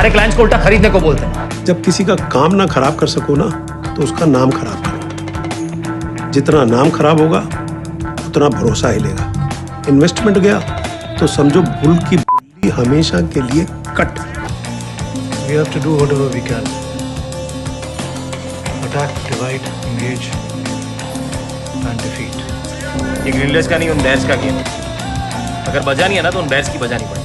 हमारे क्लाइंट्स को उल्टा खरीदने को बोलते हैं। जब किसी का काम ना खराब कर सको ना, तो उसका नाम खराब करो। जितना नाम खराब होगा उतना भरोसा हिलेगा। इन्वेस्टमेंट गया तो समझो बुल की बुल्ली हमेशा के लिए cut. We have to do whatever we can. Attack, divide, engage, and defeat. ये ग्रीनलेस का नहीं, उन बेयर्स का गेम। अगर बजा नहीं है ना तो उन बेयर्स की बजानी पड़ेगी।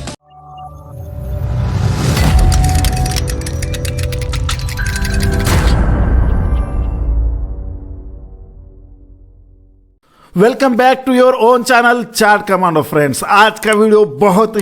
Welcome back to your own channel chart commando friends. आज का वीडियो बहुत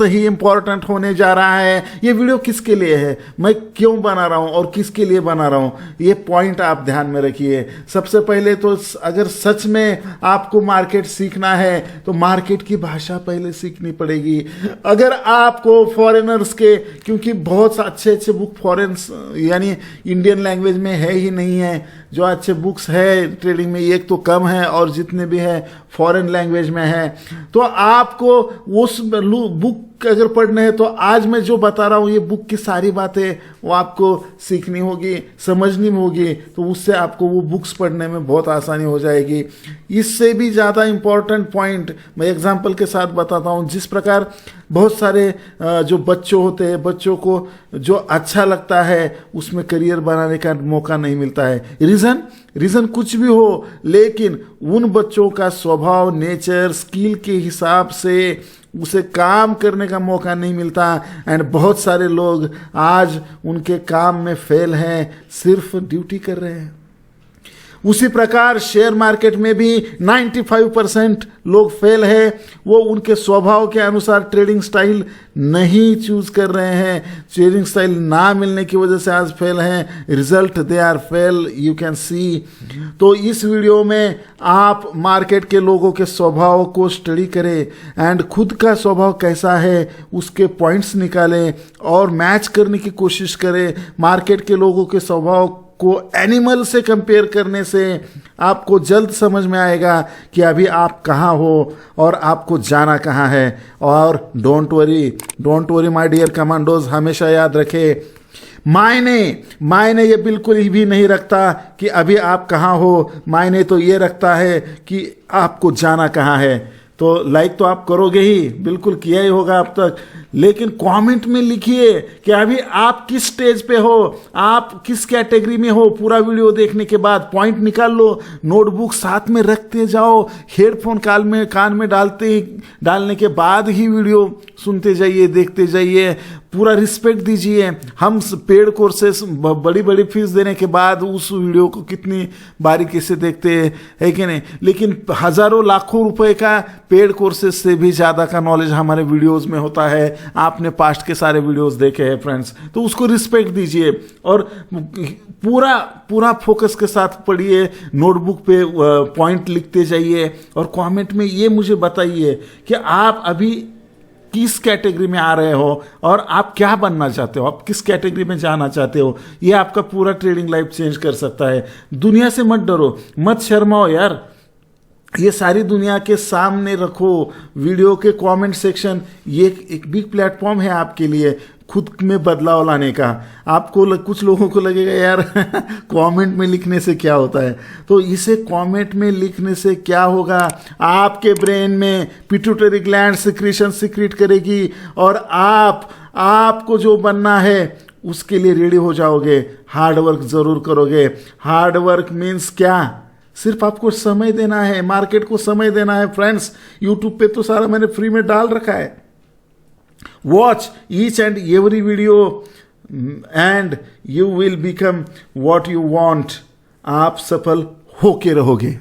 ही इंपॉर्टेंट होने जा रहा है। ये वीडियो किसके लिए है, मैं क्यों बना रहा हूँ और किसके लिए बना रहा हूँ, ये पॉइंट आप ध्यान में रखिए। सबसे पहले तो अगर सच में आपको मार्केट सीखना है तो मार्केट की भाषा पहले सीखनी पड़ेगी। अगर आपको फॉरेनर्स के, क्योंकि बहुत अच्छे अच्छे बुक फॉरेन यानी इंडियन लैंग्वेज में है ही नहीं है। जो अच्छे बुक्स है ट्रेडिंग में एक तो कम है और जितने भी है फॉरेन लैंग्वेज में है। तो आपको उस बुक अगर पढ़ने हैं तो आज मैं जो बता रहा हूँ ये बुक की सारी बातें वो आपको सीखनी होगी, समझनी होगी, तो उससे आपको वो बुक्स पढ़ने में बहुत आसानी हो जाएगी। इससे भी ज़्यादा इम्पोर्टेंट पॉइंट मैं एग्जांपल के साथ बताता हूँ। जिस प्रकार बहुत सारे जो बच्चों होते हैं, बच्चों को जो अच्छा लगता है उसमें करियर बनाने का मौका नहीं मिलता है। रीज़न कुछ भी हो, लेकिन उन बच्चों का स्वभाव, नेचर, स्किल के हिसाब से उसे काम करने का मौका नहीं मिलता। एंड बहुत सारे लोग आज उनके काम में फेल हैं, सिर्फ ड्यूटी कर रहे हैं। उसी प्रकार शेयर मार्केट में भी 95% लोग फेल है। वो उनके स्वभाव के अनुसार ट्रेडिंग स्टाइल नहीं चूज कर रहे हैं। ट्रेडिंग स्टाइल ना मिलने की वजह से आज फेल हैं। Result they are fail, you can see. तो इस वीडियो में आप मार्केट के लोगों के स्वभाव को स्टडी करें एंड खुद का स्वभाव कैसा है उसके पॉइंट्स निकालें और मैच करने की कोशिश करें। मार्केट के लोगों के स्वभाव को एनिमल से कंपेयर करने से आपको जल्द समझ में आएगा कि अभी आप कहाँ हो और आपको जाना कहाँ है। और don't worry my dear commandos, हमेशा याद रखें मायने ये बिल्कुल ही भी नहीं रखता कि अभी आप कहाँ हो। मायने तो ये रखता है कि आपको जाना कहाँ है। तो लाइक तो आप करोगे ही, बिल्कुल किया ही होगा अब तक, लेकिन कमेंट में लिखिए कि अभी आप किस स्टेज पे हो, आप किस कैटेगरी में हो। पूरा वीडियो देखने के बाद पॉइंट निकाल लो, नोटबुक साथ में रखते जाओ, हेडफोन कान में डालने के बाद ही वीडियो सुनते जाइए, देखते जाइए। पूरा रिस्पेक्ट दीजिए। हम पेड कोर्सेस बड़ी फीस देने के बाद उस वीडियो को कितनी बारीकी से देखते हैं कि नहीं, लेकिन हजारों लाखों रुपए का पेड कोर्सेस से भी ज़्यादा का नॉलेज हमारे वीडियोस में होता है। आपने पास्ट के सारे वीडियोस देखे हैं फ्रेंड्स, तो उसको रिस्पेक्ट दीजिए और पूरा फोकस के साथ पढ़िए। नोटबुक पे पॉइंट लिखते जाइए और कमेंट में ये मुझे बताइए कि आप अभी किस कैटेगरी में आ रहे हो और आप क्या बनना चाहते हो, आप किस कैटेगरी में जाना चाहते हो। ये आपका पूरा ट्रेडिंग लाइफ चेंज कर सकता है। दुनिया से मत डरो, मत शर्माओ यार। ये सारी दुनिया के सामने रखो। वीडियो के कमेंट सेक्शन ये एक बिग प्लेटफॉर्म है आपके लिए खुद में बदलाव लाने का। आपको कुछ लोगों को लगेगा यार कमेंट में लिखने से क्या होता है, तो इसे कमेंट में लिखने से क्या होगा, आपके ब्रेन में पिट्यूटरी ग्लैंड सिक्रीशन सीक्रेट करेगी और आपको जो बनना है उसके लिए रेडी हो जाओगे। हार्ड वर्क जरूर करोगे। हार्ड वर्क मीन्स क्या, सिर्फ आपको समय देना है, मार्केट को समय देना है फ्रेंड्स। यूट्यूब पे तो सारा मैंने फ्री में डाल रखा है। Watch each and every video and you will become what you want. आप सफल होके रहोगे।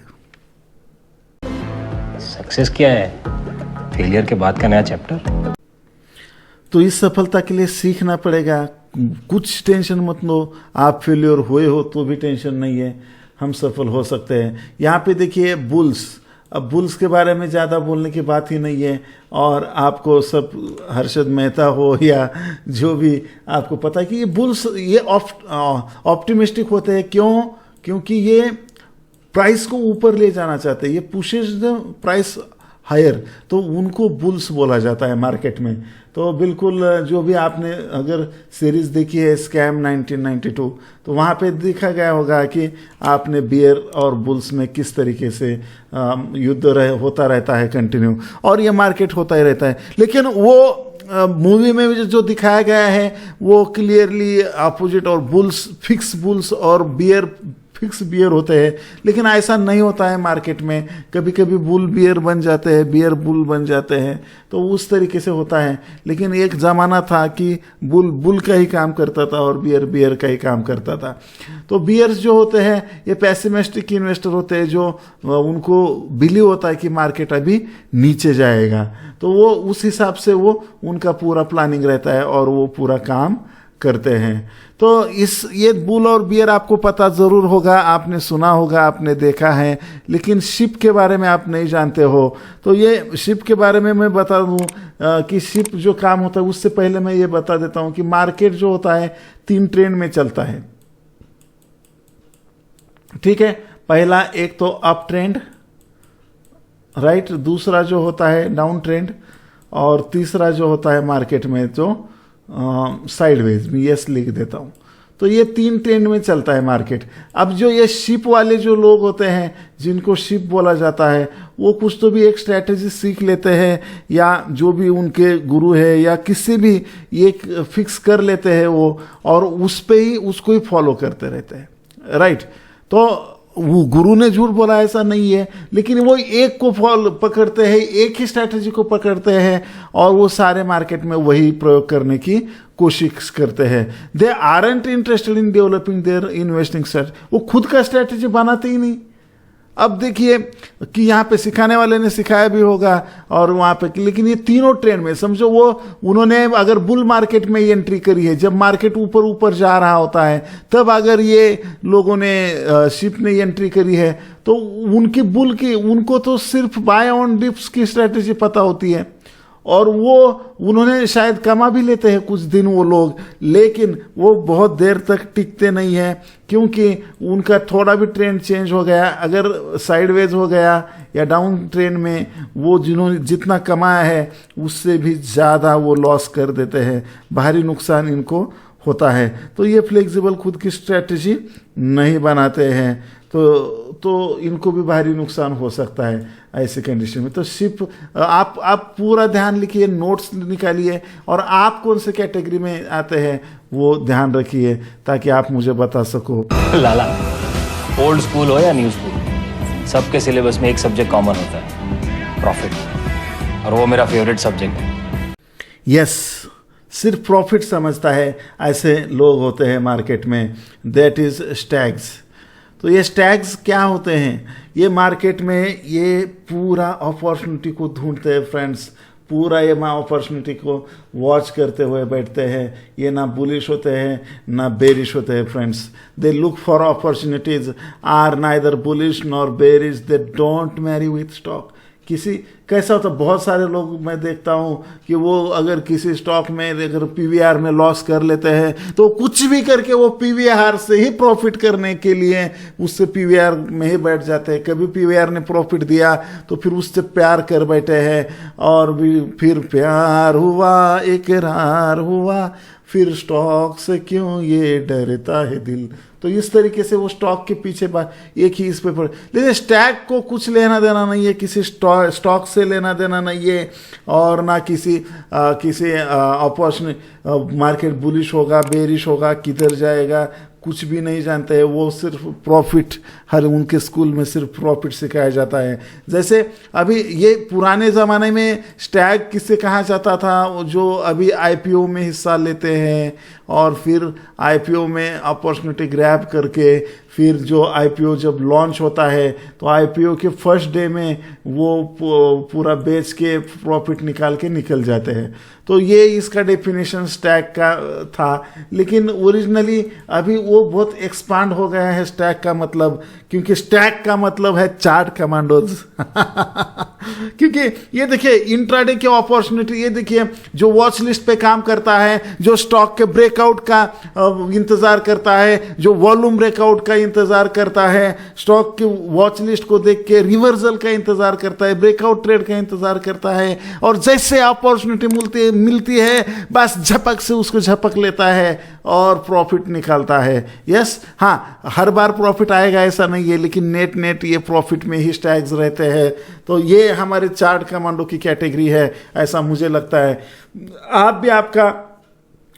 सक्सेस क्या है? फेलियर के बाद का नया चैप्टर। तो इस सफलता के लिए सीखना पड़ेगा। कुछ टेंशन मत लो, आप फेलियर हुए हो तो भी टेंशन नहीं है, हम सफल हो सकते हैं। यहाँ पे देखिए बुल्स, अब बुल्स के बारे में ज़्यादा बोलने की बात ही नहीं है। और आपको सब हर्षद मेहता हो या जो भी आपको पता है कि ये बुल्स ये ऑप्टिमिस्टिक होते हैं। क्यों? क्योंकि ये प्राइस को ऊपर ले जाना चाहते हैं। ये पुशेस द प्राइस हायर, तो उनको बुल्स बोला जाता है मार्केट में। तो बिल्कुल जो भी आपने अगर सीरीज़ देखी है स्कैम 1992, तो वहाँ पे देखा गया होगा कि आपने बियर और बुल्स में किस तरीके से युद्ध होता रहता है कंटिन्यू, और ये मार्केट होता ही रहता है। लेकिन वो मूवी में जो दिखाया गया है वो क्लियरली अपोजिट, और बुल्स फिक्स बुल्स और बियर फिक्स बियर होते हैं, लेकिन ऐसा नहीं होता है मार्केट में। कभी कभी बुल बियर बन जाते हैं, बियर बुल बन जाते हैं, तो उस तरीके से होता है। लेकिन एक ज़माना था कि बुल बुल का ही काम करता था और बियर बियर का ही काम करता था। तो बियर्स जो होते हैं ये पैसिमिस्टिक इन्वेस्टर होते हैं, जो उनको बिलीव होता है कि मार्केट अभी नीचे जाएगा, तो वो उस हिसाब से वो उनका पूरा प्लानिंग रहता है और वो पूरा काम करते हैं। तो ये बुल और बियर आपको पता ज़रूर होगा, आपने सुना होगा, आपने देखा है, लेकिन शिप के बारे में आप नहीं जानते हो। तो ये शिप के बारे में मैं बता दूं कि शिप जो काम होता है, उससे पहले मैं ये बता देता हूं कि मार्केट जो होता है 3 ट्रेंड में चलता है, ठीक है। पहला एक तो अप ट्रेंड, राइट, दूसरा जो होता है डाउन ट्रेंड, और तीसरा जो होता है मार्केट में जो साइडवेज में यस लिख देता हूं। तो ये 3 ट्रेंड में चलता है मार्केट। अब जो ये शिप वाले जो लोग होते हैं, जिनको शिप बोला जाता है, वो कुछ तो भी एक स्ट्रैटेजी सीख लेते हैं, या जो भी उनके गुरु है या किसी भी एक फिक्स कर लेते हैं वो, और उस पे ही उसको ही फॉलो करते रहते हैं, राइट। तो वो गुरु ने झूठ बोला ऐसा नहीं है, लेकिन वो एक को फॉलो पकड़ते हैं, एक ही स्ट्रैटेजी को पकड़ते हैं, और वो सारे मार्केट में वही प्रयोग करने की कोशिश करते हैं। They aren't interested in developing there investing strategy, वो खुद का स्ट्रैटेजी बनाते ही नहीं। अब देखिए कि यहाँ पे सिखाने वाले ने सिखाया भी होगा और वहाँ पे, लेकिन ये तीनों ट्रेंड में समझो, वो उन्होंने अगर बुल मार्केट में ये एंट्री करी है, जब मार्केट ऊपर ऊपर जा रहा होता है, तब अगर ये लोगों ने शिप ने एंट्री करी है, तो उनकी बुल की, उनको तो सिर्फ बाय ऑन डिप्स की स्ट्रैटेजी पता होती है, और वो उन्होंने शायद कमा भी लेते हैं कुछ दिन वो लोग, लेकिन वो बहुत देर तक टिकते नहीं है, क्योंकि उनका थोड़ा भी ट्रेंड चेंज हो गया, अगर साइडवेज हो गया या डाउन ट्रेंड में, वो जिन्होंने जितना कमाया है उससे भी ज़्यादा वो लॉस कर देते हैं, भारी नुकसान इनको होता है। तो ये फ्लेक्सिबल खुद की स्ट्रैटेजी नहीं बनाते हैं, तो इनको भी भारी नुकसान हो सकता है ऐसे कंडीशन में। तो शिप आप पूरा ध्यान लिखिए, नोट्स निकालिए, और आप कौन से कैटेगरी में आते हैं वो ध्यान रखिए, ताकि आप मुझे बता सको। लाला, ओल्ड स्कूल हो या न्यू स्कूल, सबके सिलेबस में एक सब्जेक्ट कॉमन होता है, प्रॉफिट, और वो मेरा फेवरेट सब्जेक्ट है। यस, सिर्फ प्रॉफिट समझता है ऐसे लोग होते हैं मार्केट में, दैट इज स्टैग्स। तो ये स्टैग्स क्या होते हैं? ये मार्केट में ये पूरा अपॉर्चुनिटी को ढूंढते हैं फ्रेंड्स, पूरा ये अपॉर्चुनिटी को वॉच करते हुए बैठते हैं। ये ना बुलिश होते हैं ना बेरिश होते हैं friends, they look for opportunities, are neither bullish nor bearish, they don't marry with stock. किसी कैसा होता है, बहुत सारे लोग मैं देखता हूँ कि वो अगर किसी स्टॉक में अगर पीवीआर में लॉस कर लेते हैं, तो कुछ भी करके वो पीवीआर से ही प्रॉफिट करने के लिए उससे पीवीआर में ही बैठ जाते हैं। कभी पीवीआर ने प्रॉफिट दिया तो फिर उससे प्यार कर बैठे हैं, और भी फिर प्यार हुआ इकरार हुआ, फिर स्टॉक से क्यों ये डरता है दिल। तो इस तरीके से वो स्टॉक के पीछे एक ही इस पे पड़े, लेकिन स्टैक को कुछ लेना देना नहीं है, किसी स्टॉक से लेना देना नहीं है, और ना किसी अपॉर्चुनिटी, मार्केट बुलिश होगा बेरिश होगा किधर जाएगा कुछ भी नहीं जानते हैं। वो सिर्फ प्रॉफिट, हर उनके स्कूल में सिर्फ प्रॉफिट सिखाया जाता है। जैसे अभी ये पुराने ज़माने में स्टैग किससे कहा जाता था, जो अभी आईपीओ में हिस्सा लेते हैं और फिर आईपीओ में अपॉर्चुनिटी ग्रैब करके फिर जो आईपीओ जब लॉन्च होता है तो आईपीओ के फर्स्ट डे में वो पूरा बेच के प्रॉफिट निकाल के निकल जाते हैं। तो ये इसका डेफिनेशन स्टैग का था, लेकिन ओरिजिनली अभी वो वो बहुत एक्सपांड हो गया है स्टैक का मतलब, क्योंकि स्टैक का मतलब है चार्ट कमांडोज। क्योंकि ये देखिए इंट्राडे की अपॉर्चुनिटी, ये देखिए जो वॉच लिस्ट पे काम करता है, जो स्टॉक के ब्रेकआउट का इंतजार करता है, जो वॉल्यूम ब्रेकआउट का इंतजार करता है, स्टॉक की वॉच लिस्ट को देख के रिवर्सल का इंतजार करता है, ब्रेकआउट ट्रेड का इंतजार करता है, और जैसे अपॉर्चुनिटी मिलती है बस झपक से उसको झपक लेता है और प्रॉफिट निकालता है। यस, हाँ, हर बार प्रॉफिट आएगा ऐसा नहीं है, लेकिन नेट ये प्रॉफिट में ही स्टैग्स रहते हैं। तो ये हमारे चार्ट कमांडो की कैटेगरी है, ऐसा मुझे लगता है। आप भी आपका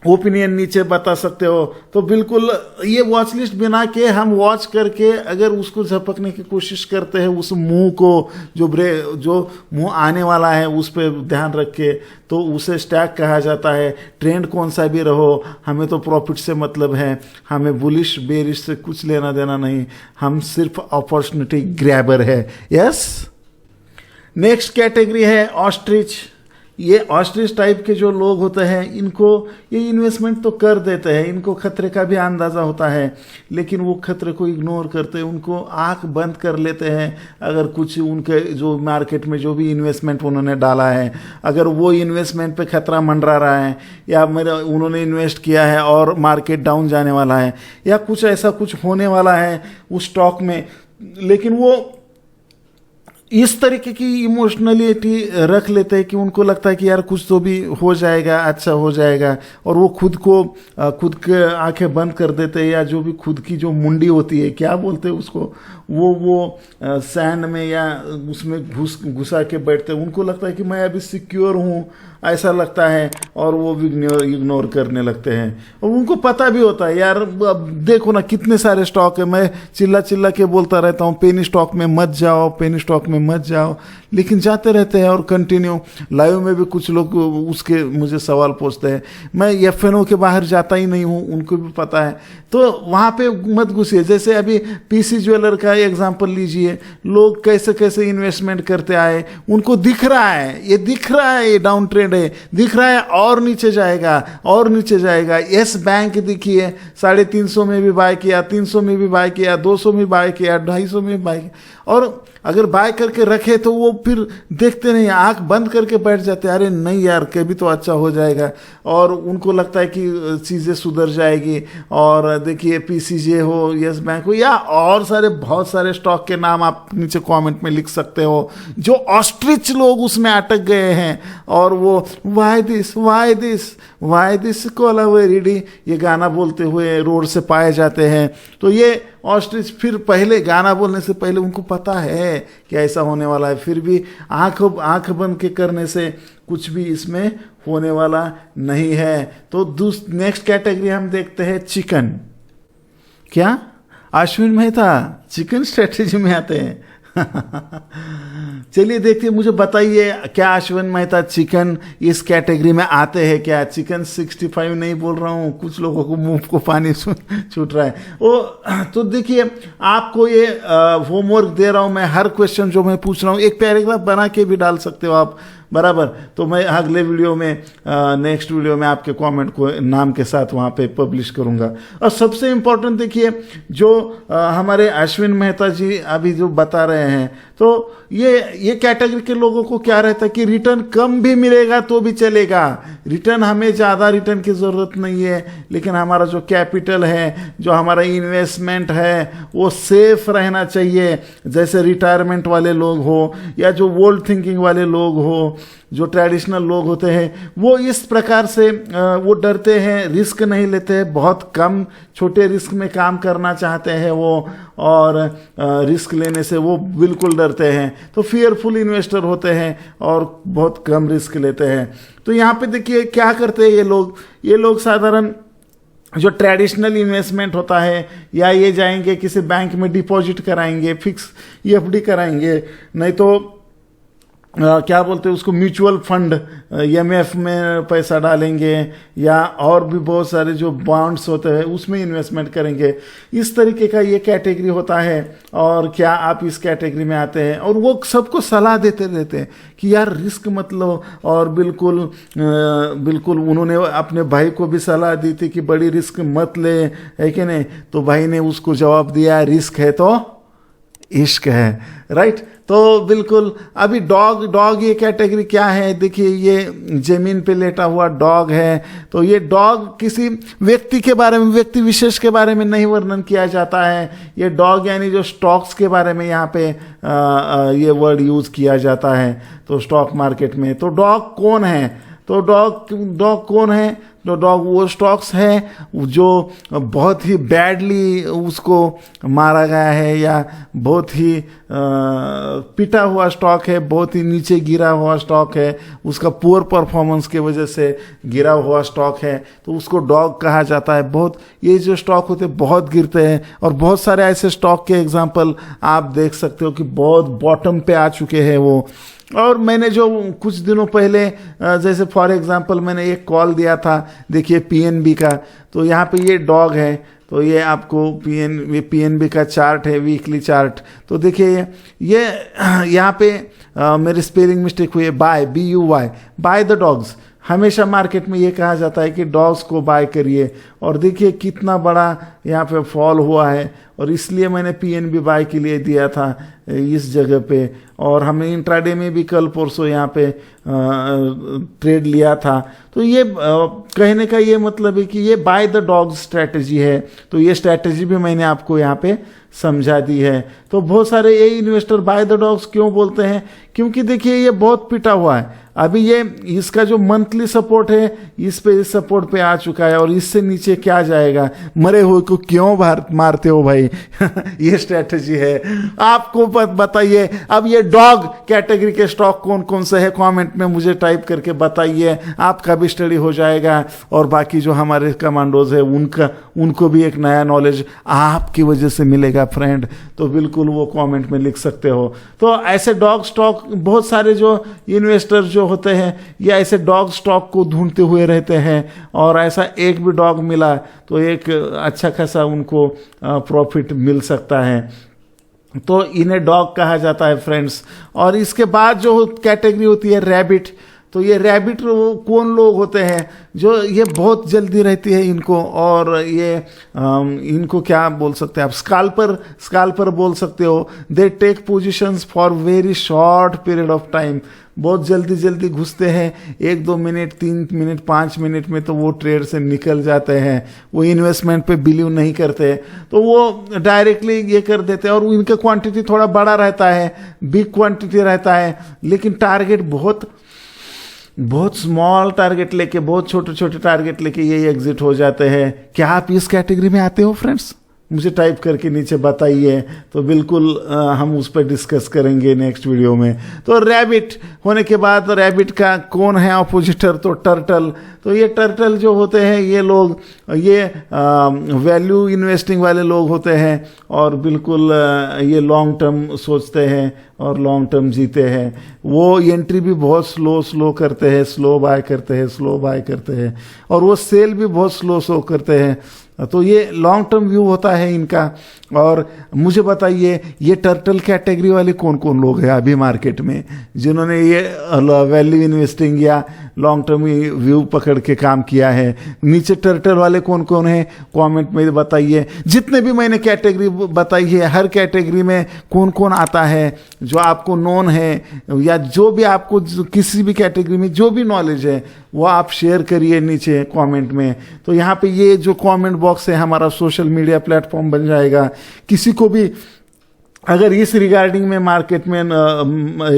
ओपिनियन नीचे बता सकते हो। तो बिल्कुल ये वॉच लिस्ट बना के हम वॉच करके अगर उसको झपकने की कोशिश करते हैं, उस मुंह को जो मुंह आने वाला है उस पर ध्यान रख के, तो उसे स्टैक कहा जाता है। ट्रेंड कौन सा भी रहो, हमें तो प्रॉफिट से मतलब है, हमें बुलिश बेरिश से कुछ लेना देना नहीं, हम सिर्फ अपॉर्चुनिटी ग्रैबर है। यस, नेक्स्ट कैटेगरी है ऑस्ट्रिच। ये ऑस्ट्रिच टाइप के जो लोग होते हैं, इनको ये इन्वेस्टमेंट तो कर देते हैं, इनको खतरे का भी अंदाज़ा होता है, लेकिन वो खतरे को इग्नोर करते हैं, उनको आंख बंद कर लेते हैं। अगर कुछ उनके जो मार्केट में जो भी इन्वेस्टमेंट उन्होंने डाला है, अगर वो इन्वेस्टमेंट पे खतरा मंडरा रहा है, या उन्होंने इन्वेस्ट किया है और मार्केट डाउन जाने वाला है, या कुछ ऐसा कुछ होने वाला है उस स्टॉक में, लेकिन वो इस तरीके की इमोशनलिटी रख लेते हैं कि उनको लगता है कि यार कुछ तो भी हो जाएगा, अच्छा हो जाएगा, और वो खुद के आंखें बंद कर देते हैं, या जो भी खुद की जो मुंडी होती है, क्या बोलते हैं उसको, वो सैंड में या उसमें घुसा के बैठते हैं। उनको लगता है कि मैं अभी सिक्योर हूँ, ऐसा लगता है, और वो इग्नोर करने लगते हैं। और उनको पता भी होता है यार, अब देखो ना कितने सारे स्टॉक है, मैं चिल्ला के बोलता रहता हूँ पेनी स्टॉक में मत जाओ, पेनी स्टॉक में मत जाओ, लेकिन जाते रहते हैं और कंटिन्यू। लाइव में भी कुछ लोग उसके मुझे सवाल पूछते हैं, मैं एफएनओ के बाहर जाता ही नहीं हूँ, उनको भी पता है, तो वहाँ पे मत घुसिए। जैसे अभी पीसी ज्वेलर का एग्जांपल लीजिए, लोग कैसे कैसे इन्वेस्टमेंट करते आए, उनको दिख रहा है, ये डाउन ट्रेंड है, दिख रहा है और नीचे जाएगा और नीचे जाएगा। यस बैंक देखिए 350 में भी बाय किया, 300 में भी बाय किया, 200 में बाय किया, 250 में बाय किया, और अगर बाय करके रखे तो वो फिर देखते नहीं, आंख बंद करके बैठ जाते हैं, अरे नहीं यार कभी तो अच्छा हो जाएगा, और उनको लगता है कि चीज़ें सुधर जाएगी। और देखिए पीसीजे हो, यस बैंक हो, या और बहुत सारे स्टॉक के नाम आप नीचे कमेंट में लिख सकते हो, जो ऑस्ट्रिच लोग उसमें अटक गए हैं, और वो वाई दिस कोलावेरिडी ये गाना बोलते हुए रोड से पाए जाते हैं। तो ये ऑस्ट्रिच फिर पहले गाना बोलने से पहले उनको पता है कि ऐसा होने वाला है, फिर भी आंख बंद के करने से कुछ भी इसमें होने वाला नहीं है। तो नेक्स्ट कैटेगरी हम देखते हैं चिकन। क्या अश्विन मेहता चिकन स्ट्रेटेजी में आते हैं? चलिए देखिए, मुझे बताइए क्या अश्विन मेहता चिकन इस कैटेगरी में आते हैं क्या? चिकन 65 नहीं बोल रहा हूँ, कुछ लोगों को मुंह को पानी छूट रहा है। तो देखिए आपको ये होमवर्क दे रहा हूँ मैं, हर क्वेश्चन जो मैं पूछ रहा हूँ एक पैराग्राफ बना के भी डाल सकते हो आप, बराबर। तो मैं अगले वीडियो में नेक्स्ट वीडियो में आपके कमेंट को नाम के साथ वहाँ पे पब्लिश करूँगा। और सबसे इम्पोर्टेंट देखिए, जो हमारे अश्विन मेहता जी अभी जो बता रहे हैं, तो ये कैटेगरी के लोगों को क्या रहता है कि रिटर्न कम भी मिलेगा तो भी चलेगा, रिटर्न हमें ज़्यादा रिटर्न की ज़रूरत नहीं है, लेकिन हमारा जो कैपिटल है, जो हमारा इन्वेस्टमेंट है, वो सेफ रहना चाहिए। जैसे रिटायरमेंट वाले लोग हो, या जो ओल्ड थिंकिंग वाले लोग हो, जो ट्रेडिशनल लोग होते हैं, वो इस प्रकार से वो डरते हैं, रिस्क नहीं लेते हैं, बहुत कम छोटे रिस्क में काम करना चाहते हैं वो, और रिस्क लेने से वो बिल्कुल डरते हैं। तो फियरफुल इन्वेस्टर होते हैं और बहुत कम रिस्क लेते हैं। तो यहाँ पे देखिए क्या करते हैं ये लोग साधारण जो ट्रेडिशनल इन्वेस्टमेंट होता है, या ये जाएंगे किसी बैंक में डिपॉजिट कराएंगे, फिक्स एफडी कराएंगे, नहीं तो क्या बोलते हैं उसको, म्यूचुअल फंड IMF में पैसा डालेंगे, या और भी बहुत सारे जो बॉन्ड्स होते हैं उसमें इन्वेस्टमेंट करेंगे। इस तरीके का ये कैटेगरी होता है। और क्या आप इस कैटेगरी में आते हैं, और वो सबको सलाह देते रहते हैं कि यार रिस्क मत लो। और बिल्कुल उन्होंने अपने भाई को भी सलाह दी थी कि बड़ी रिस्क मत ले, है कि नहीं। तो भाई ने उसको जवाब दिया, रिस्क है तो इश्क है, राइट। तो बिल्कुल अभी डॉग ये कैटेगरी क्या है, देखिए ये जमीन पे लेटा हुआ डॉग है। तो ये डॉग किसी व्यक्ति के बारे में, व्यक्ति विशेष के बारे में नहीं वर्णन किया जाता है। ये डॉग यानी जो स्टॉक्स के बारे में यहाँ पे ये वर्ड यूज किया जाता है, तो स्टॉक मार्केट में। तो डॉग कौन है, तो डॉग कौन है, तो डॉग वो स्टॉक्स है जो बहुत ही बैडली उसको मारा गया है, या बहुत ही पिटा हुआ स्टॉक है, बहुत ही नीचे गिरा हुआ स्टॉक है, उसका पुअर परफॉर्मेंस के वजह से गिरा हुआ स्टॉक है, तो उसको डॉग कहा जाता है। बहुत ये जो स्टॉक होते हैं बहुत गिरते हैं, और बहुत सारे ऐसे स्टॉक के एग्जांपल आप देख सकते हो कि बहुत बॉटम पे आ चुके हैं वो। और मैंने जो कुछ दिनों पहले जैसे फॉर एग्जांपल मैंने एक कॉल दिया था, देखिए PNB का, तो यहाँ पे ये डॉग है, तो ये आपको PNB का चार्ट है, वीकली चार्ट। तो देखिए ये यहाँ पे मेरी स्पेलिंग मिस्टेक हुई है, BUY, बाय द डॉग्स। हमेशा मार्केट में ये कहा जाता है कि डॉग्स को बाय करिए, और देखिए कितना बड़ा यहाँ पे फॉल हुआ है, और इसलिए मैंने PNB बाय के लिए दिया था इस जगह पे। और हमने इंट्राडे में भी कल परसों यहाँ पे ट्रेड लिया था। तो ये कहने का ये मतलब है कि ये बाय द डॉग्स स्ट्रैटेजी है। तो ये स्ट्रैटेजी भी मैंने आपको यहाँ पे समझा दी है। तो बहुत सारे ये इन्वेस्टर बाय द डॉग्स क्यों बोलते हैं, क्योंकि देखिए ये बहुत पिटा हुआ है। अभी ये इसका जो मंथली सपोर्ट है इस सपोर्ट पे आ चुका है, और इससे नीचे क्या जाएगा, मरे हुए को क्यों मारते हो भाई ये स्ट्रैटेजी है। आपको बताइए अब ये डॉग कैटेगरी के स्टॉक कौन कौन से है, कमेंट में मुझे टाइप करके बताइए, आपका भी स्टडी हो जाएगा। और बाकी जो हमारे कमांडोज है उनको भी एक नया नॉलेज आपकी वजह से मिलेगा फ्रेंड। तो बिल्कुल वो कमेंट में लिख सकते हो। तो ऐसे डॉग स्टॉक बहुत सारे जो इन्वेस्टर जो होते हैं ये ऐसे डॉग स्टॉक को ढूंढते हुए रहते हैं, और ऐसा एक भी डॉग मिला तो एक अच्छा खासा उनको प्रॉफिट मिल सकता है। तो इन्हें डॉग कहा जाता है फ्रेंड्स। और इसके बाद जो कैटेगरी होती है रैबिट, तो ये रैबिट कौन लोग होते हैं, जो ये बहुत जल्दी रहती है इनको, और ये इनको क्या बोल सकते हैं आप, स्काल्पर बोल सकते हो। They take positions for very short period of time, बहुत जल्दी घुसते हैं, 1-2 मिनट 3 मिनट 5 मिनट में तो वो ट्रेड से निकल जाते हैं। वो इन्वेस्टमेंट पे बिलीव नहीं करते, तो वो डायरेक्टली ये कर देते हैं। और इनका क्वांटिटी थोड़ा बड़ा रहता है, बिग क्वांटिटी रहता है, लेकिन टारगेट बहुत स्मॉल टारगेट लेके, बहुत छोटे टारगेट लेके ये एग्जिट हो जाते हैं। क्या आप इस कैटेगरी में आते हो फ्रेंड्स? मुझे टाइप करके नीचे बताइए, तो बिल्कुल हम उस पर डिस्कस करेंगे नेक्स्ट वीडियो में। तो रैबिट होने के बाद रैबिट का कौन है अपोजिटर, तो टर्टल। तो ये टर्टल जो होते हैं ये लोग ये वैल्यू इन्वेस्टिंग वाले लोग होते हैं, और बिल्कुल ये लॉन्ग टर्म सोचते हैं और लॉन्ग टर्म जीते हैं। वो एंट्री भी बहुत स्लो करते हैं, स्लो बाय करते हैं, और वो सेल भी बहुत स्लो करते हैं। तो ये लॉन्ग टर्म व्यू होता है इनका। और मुझे बताइए ये टर्टल कैटेगरी वाले कौन कौन लोग हैं अभी मार्केट में जिन्होंने ये वैल्यू इन्वेस्टिंग या लॉन्ग टर्म व्यू पकड़ के काम किया है? नीचे टर्टल वाले कौन कौन हैं कमेंट में बताइए। जितने भी मैंने कैटेगरी बताई है हर कैटेगरी में कौन कौन आता है जो आपको नोन है, या जो भी आपको किसी भी कैटेगरी में जो भी नॉलेज है वो आप शेयर करिए नीचे कमेंट में। तो यहाँ पे ये जो कमेंट बॉक्स है हमारा सोशल मीडिया प्लेटफॉर्म बन जाएगा। किसी को भी अगर इस रिगार्डिंग में मार्केट में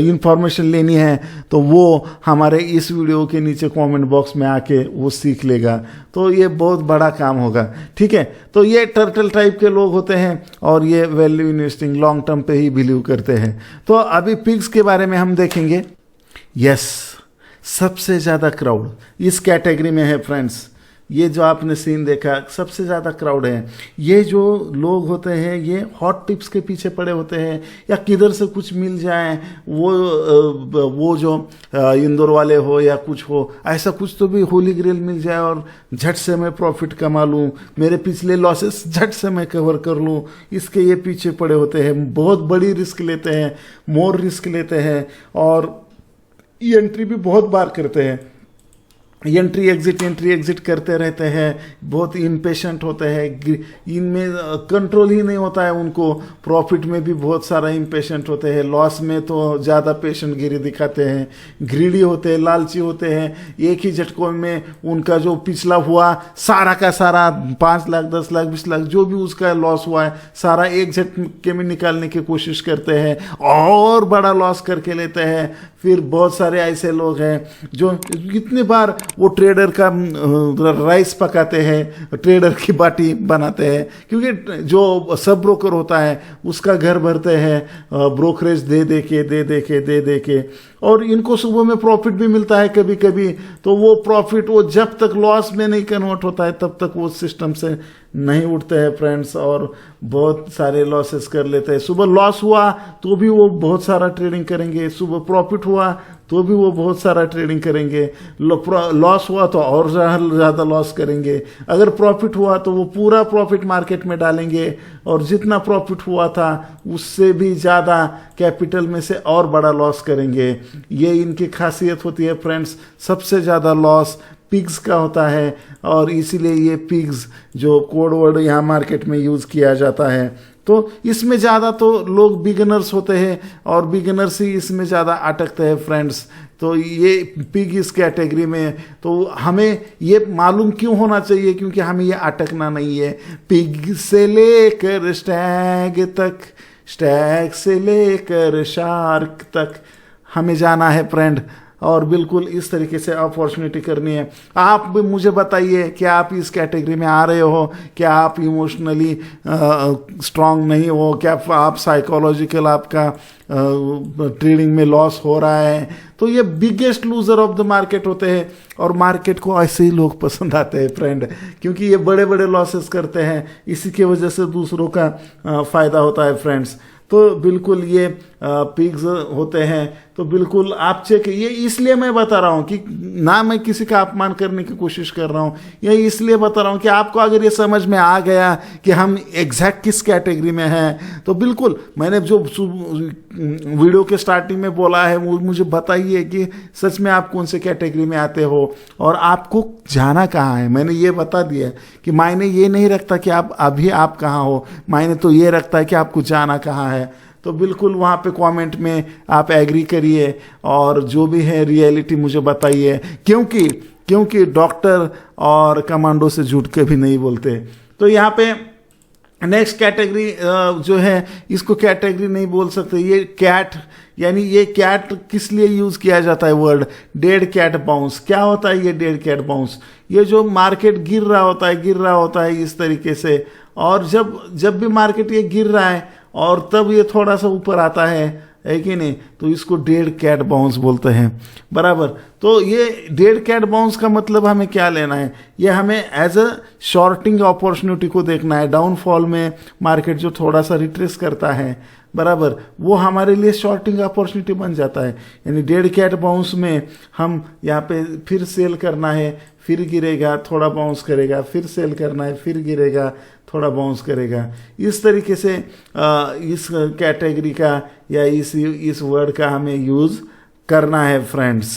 इंफॉर्मेशन लेनी है तो वो हमारे इस वीडियो के नीचे कमेंट बॉक्स में आके वो सीख लेगा। तो ये बहुत बड़ा काम होगा, ठीक है। तो ये टर्टल टाइप के लोग होते हैं और ये वैल्यू इन्वेस्टिंग लॉन्ग टर्म पे ही बिलीव करते हैं। तो अभी पिग्स के बारे में हम देखेंगे। यस, सबसे ज़्यादा क्राउड इस कैटेगरी में है फ्रेंड्स। ये जो आपने सीन देखा, सबसे ज़्यादा क्राउड है। ये जो लोग होते हैं ये हॉट टिप्स के पीछे पड़े होते हैं, या किधर से कुछ मिल जाए, वो जो इंदौर वाले हो या कुछ हो, ऐसा कुछ तो भी होली ग्रेल मिल जाए और झट से मैं प्रॉफिट कमा लूँ, मेरे पिछले लॉसेस झट से मैं कवर कर लूँ, इसके ये पीछे पड़े होते हैं। बहुत बड़ी रिस्क लेते हैं, मोर रिस्क लेते हैं, और एंट्री भी बहुत बार करते हैं। एंट्री एग्जिट करते रहते हैं, बहुत इम्पेशेंट होते हैं, इनमें कंट्रोल ही नहीं होता है उनको। प्रॉफिट में भी बहुत सारा इम्पेशेंट होते हैं, लॉस में तो ज़्यादा पेशेंट गिरी दिखाते हैं, ग्रीडी होते हैं, लालची होते हैं। एक ही झटकों में उनका जो पिछला हुआ सारा का सारा 5 लाख 10 लाख 20 लाख जो भी उसका लॉस हुआ है सारा एक झटके में निकालने की कोशिश करते हैं और बड़ा लॉस करके लेते हैं। फिर बहुत सारे ऐसे लोग हैं जो कितनी बार वो ट्रेडर का राइस पकाते हैं, ट्रेडर की बाटी बनाते हैं, क्योंकि जो सब ब्रोकर होता है उसका घर भरते हैं ब्रोकरेज दे के, और इनको सुबह में प्रॉफिट भी मिलता है कभी कभी। तो वो प्रॉफिट वो जब तक लॉस में नहीं कन्वर्ट होता है तब तक वो सिस्टम से नहीं उठते हैं फ्रेंड्स, और बहुत सारे लॉसेस कर लेते हैं। सुबह लॉस हुआ तो भी वो बहुत सारा ट्रेडिंग करेंगे, सुबह प्रॉफिट हुआ तो भी वो बहुत सारा ट्रेडिंग करेंगे, लॉस हुआ तो और ज़्यादा लॉस करेंगे, अगर प्रॉफिट हुआ तो वो पूरा प्रॉफिट मार्केट में डालेंगे, और जितना प्रॉफिट हुआ था उससे भी ज़्यादा कैपिटल में से और बड़ा लॉस करेंगे। ये इनकी खासियत होती है फ्रेंड्स। सबसे ज़्यादा लॉस पिग्स का होता है, और इसीलिए ये पिग्स जो कोड वर्ड यहाँ मार्केट में यूज़ किया जाता है, तो इसमें ज़्यादा तो लोग बिगिनर्स होते हैं और बिगिनर्स ही इसमें ज़्यादा अटकते हैं फ्रेंड्स। तो ये पिग इस कैटेगरी में, तो हमें ये मालूम क्यों होना चाहिए, क्योंकि हमें ये अटकना नहीं है। पिग से लेकर स्टैग तक, स्टैग से लेकर शार्क तक हमें जाना है फ्रेंड, और बिल्कुल इस तरीके से अपॉर्चुनिटी करनी है। आप भी मुझे बताइए कि आप इस कैटेगरी में आ रहे हो, क्या आप इमोशनली स्ट्रांग नहीं हो, क्या आप साइकोलॉजिकल आपका ट्रेडिंग में लॉस हो रहा है। तो ये biggest loser of the market होते हैं, और मार्केट को ऐसे ही लोग पसंद आते हैं फ्रेंड, क्योंकि ये बड़े बड़े लॉसेस करते हैं, इसी की वजह से दूसरों का फ़ायदा होता है फ्रेंड्स। तो बिल्कुल ये पिग्स होते हैं, तो बिल्कुल आप चेक, ये इसलिए मैं बता रहा हूँ कि ना मैं किसी का अपमान करने की कोशिश कर रहा हूँ, ये इसलिए बता रहा हूँ कि आपको अगर ये समझ में आ गया कि हम एग्जैक्ट किस कैटेगरी में हैं, तो बिल्कुल मैंने जो वीडियो के स्टार्टिंग में बोला है वो मुझे बताइए कि सच में आप कौन से कैटेगरी में आते हो और आपको जाना कहाँ है। मैंने ये बता दिया कि मायने ये नहीं रखता कि आप कहाँ हो, मायने तो ये रखता है कि आपको जाना कहाँ है। तो बिल्कुल वहाँ पे कमेंट में आप एग्री करिए और जो भी है रियलिटी मुझे बताइए, क्योंकि डॉक्टर और कमांडो से झूठ के भी नहीं बोलते। तो यहाँ पे नेक्स्ट कैटेगरी जो है, इसको कैटेगरी नहीं बोल सकते, ये कैट, यानी ये कैट किस लिए यूज़ किया जाता है वर्ड, डेड कैट बाउंस। क्या होता है ये डेड कैट बाउंस? ये जो मार्केट गिर रहा होता है इस तरीके से, और जब भी मार्केट ये गिर रहा है और तब ये थोड़ा सा ऊपर आता है कि नहीं, तो इसको डेड कैट बाउंस बोलते हैं, बराबर। तो ये डेड कैट बाउंस का मतलब हमें क्या लेना है, ये हमें एज अ शॉर्टिंग अपॉर्चुनिटी को देखना है। डाउनफॉल में मार्केट जो थोड़ा सा रिट्रेस करता है, बराबर, वो हमारे लिए शॉर्टिंग अपॉर्चुनिटी बन जाता है। यानी डेड कैट बाउंस में हम यहाँ पे फिर सेल करना है, फिर गिरेगा, थोड़ा बाउंस करेगा, फिर सेल करना है, फिर गिरेगा, थोड़ा बाउंस करेगा। इस तरीके से इस कैटेगरी का या इस वर्ड का हमें यूज़ करना है फ्रेंड्स।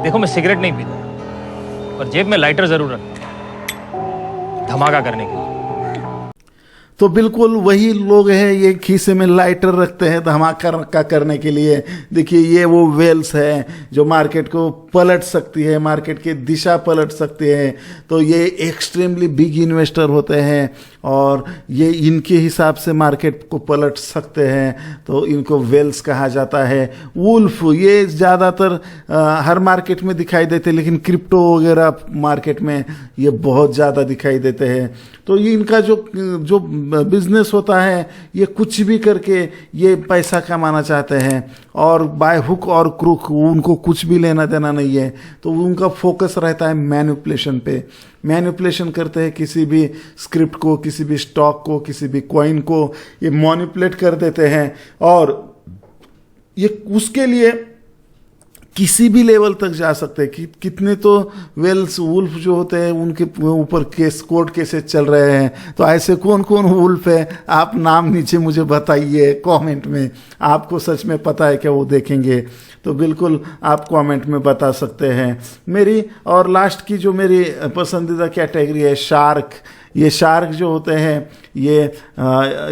देखो मैं सिगरेट नहीं पीता, पर जेब में लाइटर जरूर रखता हूं, धमाका करने के लिए। तो बिल्कुल वही लोग हैं, ये खीसे में लाइटर रखते हैं धमाका करने के लिए। देखिए ये वो वेल्स है जो मार्केट को पलट सकती है, मार्केट की दिशा पलट सकती है। तो ये एक्सट्रीमली बिग इन्वेस्टर होते हैं और ये इनके हिसाब से मार्केट को पलट सकते हैं, तो इनको वेल्स कहा जाता है। वुल्फ, ये ज़्यादातर हर मार्केट में दिखाई देते हैं, लेकिन क्रिप्टो वगैरह मार्केट में ये बहुत ज़्यादा दिखाई देते हैं। तो ये इनका जो बिजनेस होता है, ये कुछ भी करके ये पैसा कमाना चाहते हैं और बाय हुक और क्रुक उनको कुछ भी लेना देना नहीं है। तो उनका फोकस रहता है मैनिपुलेशन पे। मैनिपुलेशन करते हैं किसी भी स्क्रिप्ट को, किसी भी स्टॉक को, किसी भी कॉइन को ये मैनिपुलेट कर देते हैं और ये उसके लिए किसी भी लेवल तक जा सकते हैं। कि कितने तो वेल्स वुल्फ जो होते हैं उनके ऊपर केस, कोर्ट केसेस चल रहे हैं। तो ऐसे कौन कौन वुल्फ है, आप नाम नीचे मुझे बताइए कमेंट में। आपको सच में पता है क्या वो देखेंगे तो बिल्कुल आप कमेंट में बता सकते हैं। मेरी और लास्ट की जो मेरी पसंदीदा कैटेगरी है शार्क। ये शार्क जो होते हैं ये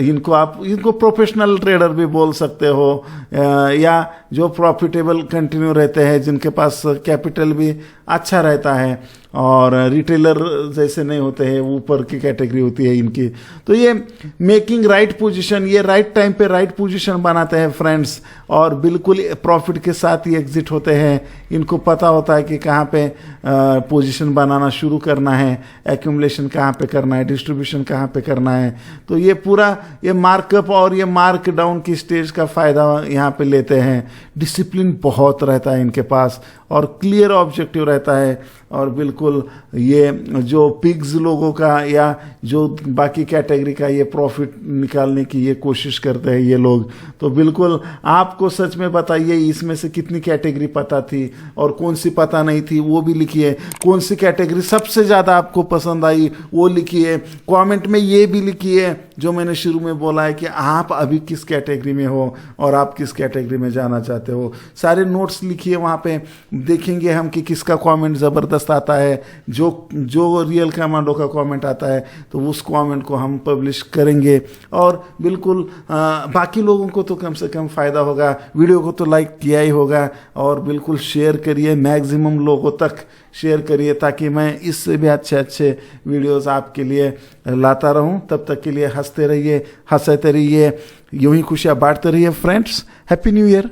इनको प्रोफेशनल ट्रेडर भी बोल सकते हो, या जो प्रॉफिटेबल कंटिन्यू रहते हैं, जिनके पास कैपिटल भी अच्छा रहता है और रिटेलर जैसे नहीं होते हैं, ऊपर की कैटेगरी होती है इनकी। तो ये मेकिंग राइट पोजीशन, ये राइट टाइम पे राइट पोजीशन बनाते हैं फ्रेंड्स और बिल्कुल प्रॉफिट के साथ ही एग्जिट होते हैं। इनको पता होता है कि कहाँ पे पोजीशन बनाना शुरू करना है, एक्यूमुलेशन कहाँ पे करना है, डिस्ट्रीब्यूशन कहाँ पे करना है। तो ये पूरा ये मार्कअप और ये मार्क डाउन की स्टेज का फ़ायदा यहाँ पे लेते हैं। डिसिप्लिन बहुत रहता है इनके पास और क्लियर ऑब्जेक्टिव रहता है और बिल्कुल ये जो पिग्स लोगों का या जो बाकी कैटेगरी का ये प्रॉफिट निकालने की ये कोशिश करते हैं ये लोग। तो बिल्कुल आपको सच में बताइए इसमें से कितनी कैटेगरी पता थी और कौन सी पता नहीं थी वो भी लिखिए। कौन सी कैटेगरी सबसे ज़्यादा आपको पसंद आई वो लिखिए। कमेंट में ये भी लिखिए जो मैंने शुरू में बोला है कि आप अभी किस कैटेगरी में हो और आप किस कैटेगरी में जाना चाहते हो। सारे नोट्स लिखिए, वहाँ पे देखेंगे हम कि किसका कमेंट ज़बरदस्त आता है। जो रियल कमांडो का कमेंट आता है तो उस कमेंट को हम पब्लिश करेंगे और बिल्कुल बाकी लोगों को तो कम से कम फ़ायदा होगा। वीडियो को तो लाइक किया ही होगा और बिल्कुल शेयर करिए, मैक्सिमम लोगों तक शेयर करिए ताकि मैं इससे भी अच्छे अच्छे वीडियोस आपके लिए लाता रहूं। तब तक के लिए हंसते रहिए, हंसते रहिए, यूं ही खुशियाँ बांटते रहिए फ्रेंड्स। Happy new year.